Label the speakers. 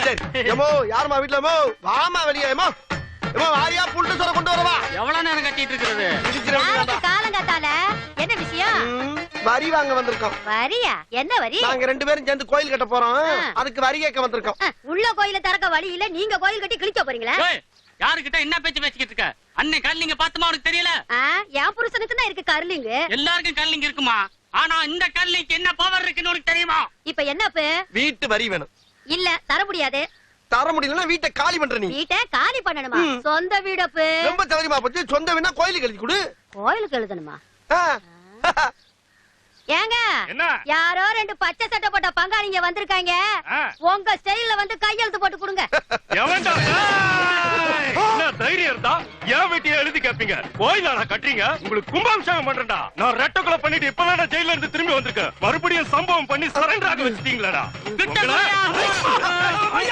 Speaker 1: சரி ஏமோ யாருமா வீட்டுலமோ வாமா வெளியே ஏமோ ஏமோ வாரியா புல்ட்டு சொல்ல கொண்டு வரவா
Speaker 2: எவ்வளவு நேரம் கட்டிட்டு இருக்கிறது
Speaker 3: காலங்காத்தால என்ன விஷயம்?
Speaker 1: வரி வாங்க வந்திருக்கோம்.
Speaker 3: வரியா? என்ன வரி?
Speaker 1: நாங்க 2 பேரும் சேர்ந்து கோயில் கட்ட போறோம். அதுக்கு வரி கேட்க வந்திருக்கோம்.
Speaker 3: உள்ள கோயில திறக்க வழி இல்ல, நீங்க கோயில் கட்டி கிழிக்க போறீங்களா?
Speaker 2: யாருக்கிட்ட என்ன பேச்சு பேசிக்கிட்டு இருக்க? அன்னை கல்லிங்க பாத்துமா உனக்கு தெரியல?
Speaker 3: என் புருஷனுக்கு தான் இருக்கு கர்லிங்.
Speaker 2: எல்லாருக்கும் கல்லிங்க இருக்குமா? ஆனா இந்த கல்லிக்கு என்ன பவர் இருக்குன்னு உனக்கு தெரியுமா?
Speaker 3: இப்ப என்னப்பு?
Speaker 1: வீட்டு வரி வேணும்.
Speaker 3: இல்ல தர முடியாது.
Speaker 1: தர முடியலன்னா வீட்டை காலி பண்ற நீ.
Speaker 3: வீட்டை காலி பண்ணணுமா? சொந்த வீடப்பு.
Speaker 1: ரொம்ப சௌரியமா போச்சு. சொந்த வீடுனா கோயிலுக்கு எழுதி கொடு.
Speaker 3: கோயிலுக்கு எழுதணுமா? ஏங்க யாரோ 2 பச்சை சட்டை போட்ட பங்காளிங்க வந்திருக்காங்க. உங்க ஸ்டைல்ல வந்து கையெழுத்து போட்டு கொடுங்க.
Speaker 4: எவன்டா என்ன தைரியம் இருந்தா ஏன் வீட்டையே எழுதி கேப்பீங்க? கோயிலாடா கட்டுறீங்க? உங்களுக்கு கும்பாபிஷேகம் பண்றேன்டா. நான் ரெட்டக்குள்ள பண்ணிட்டு இப்பதான் ஜெயில இருந்து திரும்பி வந்திருக்கேன். மறுபடியும் சம்பவம் பண்ணி சரண்டர் ஆக வச்சிட்டீங்களாடா?